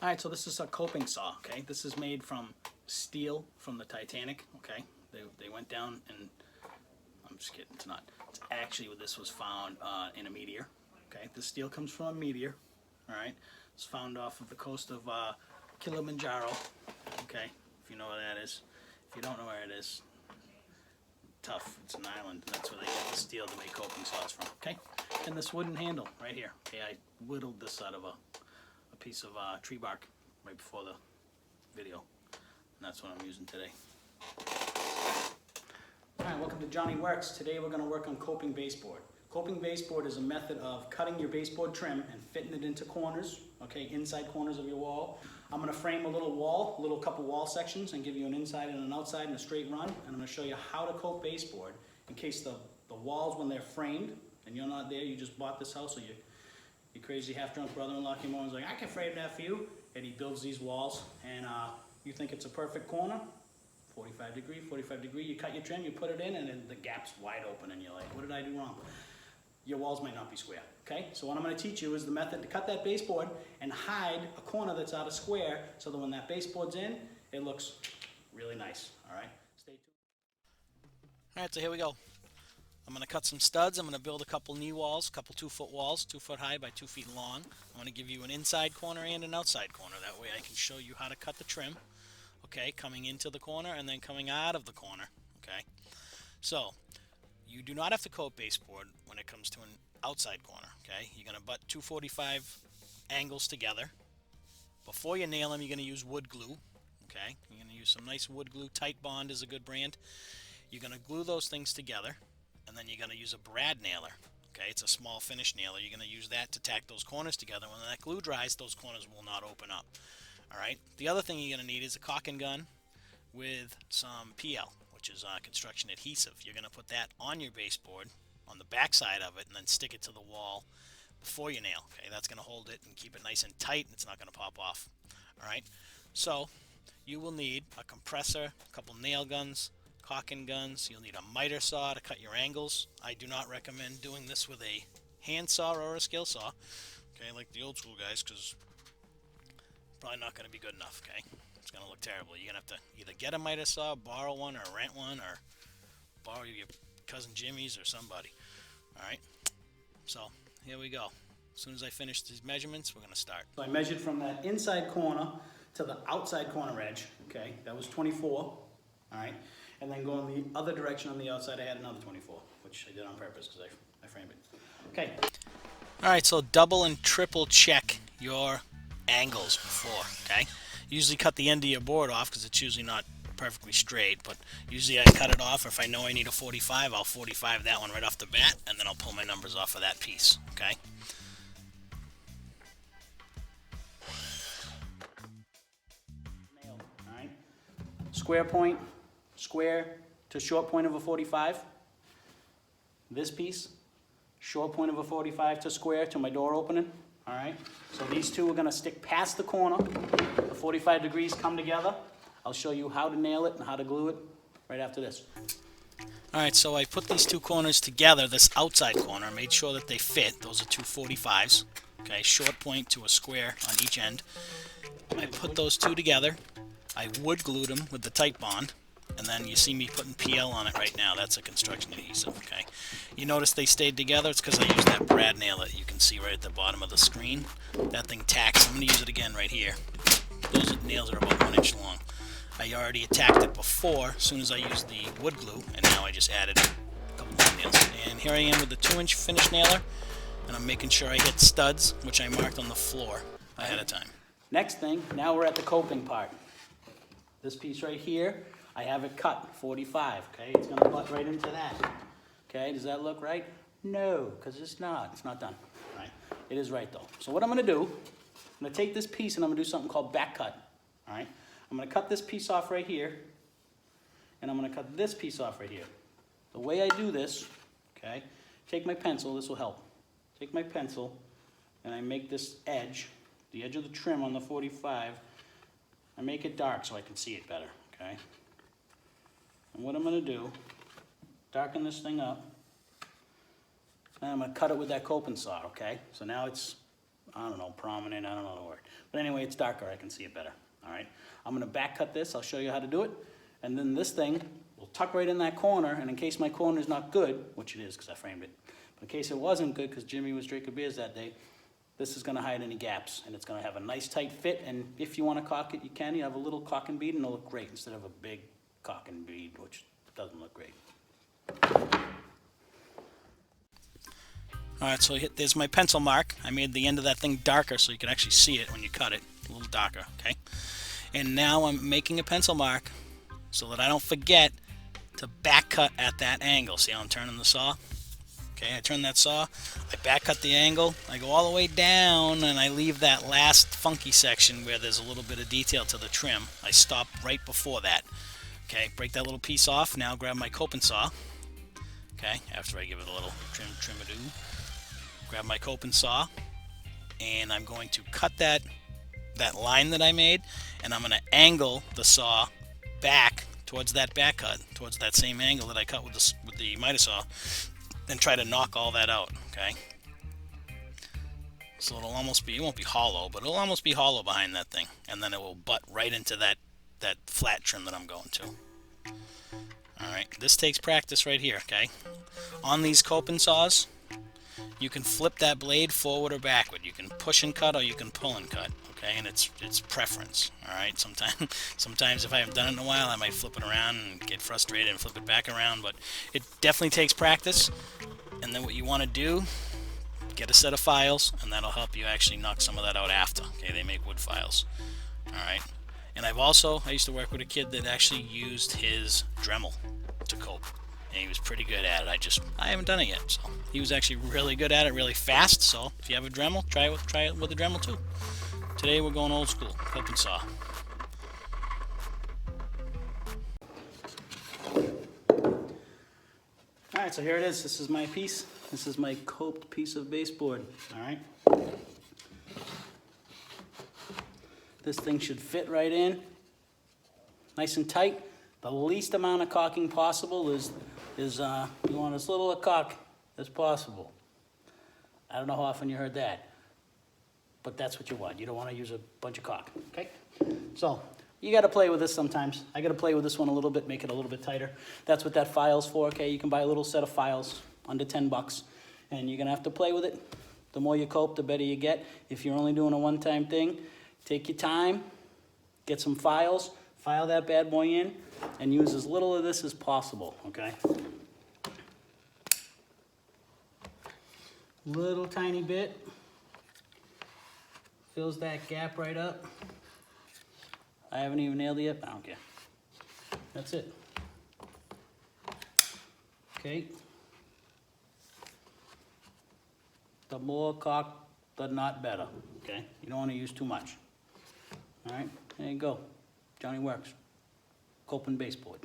Alright, so this is a coping saw, okay? This is made from steel from the Titanic, okay? They went down and, I'm just kidding, it's not. It's actually, this was found in a meteor, okay? This steel comes from a meteor, alright? It's found off of the coast of Kilimanjaro, okay? If you know where that is. If you don't know where it is, tough, it's an island. That's where they get the steel to make coping saws from, okay? And this wooden handle right here, okay? I whittled this out of a piece of tree bark right before the video, and that's what I'm using today. Alright, welcome to Johnny Works. Today we're going to work on coping baseboard. Coping baseboard is a method of cutting your baseboard trim and fitting it into corners, okay, inside corners of your wall. I'm going to frame a little couple wall sections and give you an inside and an outside and a straight run, and I'm going to show you how to cope baseboard in case the walls, when they're framed and you're not there, you just bought this house, or your crazy half-drunk brother-in-law came over and was like, I can frame that for you. And he builds these walls, and you think it's a perfect corner, 45 degree, you cut your trim, you put it in, and then the gap's wide open, and you're like, what did I do wrong? Your walls might not be square, okay? So what I'm going to teach you is the method to cut that baseboard and hide a corner that's out of square, so that when that baseboard's in, it looks really nice, all right? Stay tuned. All right, so here we go. I'm going to cut some studs. I'm going to build a couple knee walls, a couple 2-foot walls, 2 foot high by 2 feet long. I'm going to give you an inside corner and an outside corner. That way I can show you how to cut the trim, okay, coming into the corner and then coming out of the corner, okay? So, you do not have to coat baseboard when it comes to an outside corner, okay? You're going to butt 245 angles together. Before you nail them, you're going to use wood glue, okay? You're going to use some nice wood glue. Tight Bond is a good brand. You're going to glue those things together. And then you're going to use a brad nailer, okay? It's a small finish nailer. You're going to use that to tack those corners together. When that glue dries, those corners will not open up, all right? The other thing you're going to need is a caulking gun with some PL, which is construction adhesive. You're going to put that on your baseboard, on the back side of it, and then stick it to the wall before you nail, okay? That's going to hold it and keep it nice and tight, and it's not going to pop off, all right? So you will need a compressor, a couple nail guns, caulking guns. You'll need a miter saw to cut your angles. I do not recommend doing this with a hand saw or a skill saw, okay, like the old school guys, because probably not going to be good enough, okay? It's going to look terrible. You're going to have to either get a miter saw, borrow one, or rent one, or borrow your cousin Jimmy's or somebody, all right? So here we go. As soon as I finish these measurements, we're going to start. So I measured from that inside corner to the outside corner edge, okay? That was 24, all right? And then going the other direction on the outside, I had another 24, which I did on purpose because I framed it. Okay. All right, so double and triple check your angles before, okay? Usually cut the end of your board off because it's usually not perfectly straight, but usually I cut it off. If I know I need a 45, I'll 45 that one right off the bat, and then I'll pull my numbers off of that piece, okay? Nailed, all right? Square point. Square to short point of a 45. This piece, short point of a 45 to square to my door opening. All right, so these two are going to stick past the corner. The 45 degrees come together. I'll show you how to nail it and how to glue it right after this. All right, so I put these two corners together, this outside corner, made sure that they fit. Those are two 45s, okay, short point to a square on each end. I put those two together. I wood glued them with the Tight Bond. And then you see me putting PL on it right now. That's a construction adhesive, okay? You notice they stayed together. It's because I used that brad nail that you can see right at the bottom of the screen. That thing tacks. I'm going to use it again right here. Those nails are about 1 inch long. I already attacked it before as soon as I used the wood glue, and now I just added a couple more nails. And here I am with the 2-inch finish nailer, and I'm making sure I hit studs, which I marked on the floor ahead of time. Next thing, now we're at the coping part. This piece right here, I have it cut 45, okay? It's going to butt right into that. Okay, does that look right? No, because it's not. It's not done. All right? It is right, though. So what I'm going to do, I'm going to take this piece and I'm going to do something called back cut. All right? I'm going to cut this piece off right here, and I'm going to cut this piece off right here. The way I do this, okay, take my pencil. This will help. Take my pencil, and I make this edge, the edge of the trim on the 45, I make it dark so I can see it better, okay? And what I'm going to do, darken this thing up, and I'm going to cut it with that coping saw, okay? So now it's I don't know, prominent, I don't know the word. But anyway, it's darker, I can see it better, all right? I'm gonna back cut this, I'll show you how to do it. And then this thing will tuck right in that corner, and in case my corner's not good, which it is because I framed it, but in case it wasn't good because Jimmy was drinking beers that day, this is gonna hide any gaps, and it's gonna have a nice tight fit, and if you wanna caulk it, you can. You have a little caulk and bead, and it'll look great, instead of a big caulk and bead, which doesn't look great. All right, so there's my pencil mark. I made the end of that thing darker so you can actually see it when you cut it, a little darker, okay? And now I'm making a pencil mark so that I don't forget to back cut at that angle. See how I'm turning the saw? Okay, I turn that saw, I back cut the angle, I go all the way down, and I leave that last funky section where there's a little bit of detail to the trim. I stop right before that. Okay, break that little piece off. Now grab my coping saw. Okay, after I give it a little trim-a-doo. Grab my coping saw, and I'm going to cut that line that I made, and I'm going to angle the saw back towards that back cut, towards that same angle that I cut with the miter saw, and try to knock all that out. Okay. So it'll almost be, it won't be hollow, but it'll almost be hollow behind that thing, and then it will butt right into that flat trim that I'm going to. All right. This takes practice right here. Okay. On these coping saws, you can flip that blade forward or backward. You can push and cut, or you can pull and cut. Okay, and it's preference. All right. Sometimes if I haven't done it in a while, I might flip it around and get frustrated and flip it back around. But it definitely takes practice. And then what you want to do, get a set of files, and that'll help you actually knock some of that out after. Okay, they make wood files. All right. And I used to work with a kid that actually used his Dremel to cope. And he was pretty good at it. I haven't done it yet. So he was actually really good at it, really fast. So if you have a Dremel, try it with a Dremel too. Today we're going old school, coping saw. All right, so here it is. This is my piece. This is my coped piece of baseboard. All right. This thing should fit right in, nice and tight. The least amount of caulking possible is you want as little a caulk as possible. I don't know how often you heard that, but that's what you want. You don't want to use a bunch of caulk, okay? So you got to play with this sometimes. I got to play with this one a little bit, make it a little bit tighter. That's what that file's for, okay? You can buy a little set of files, under 10 bucks, and you're going to have to play with it. The more you cope, the better you get. If you're only doing a one-time thing, take your time, get some files, file that bad boy in, and use as little of this as possible, okay? Little tiny bit. Fills that gap right up. I haven't even nailed it yet, I don't care. That's it. Okay. The more caulk, the not better, okay? You don't want to use too much. All right, there you go. Johnny Works. Coping baseboard.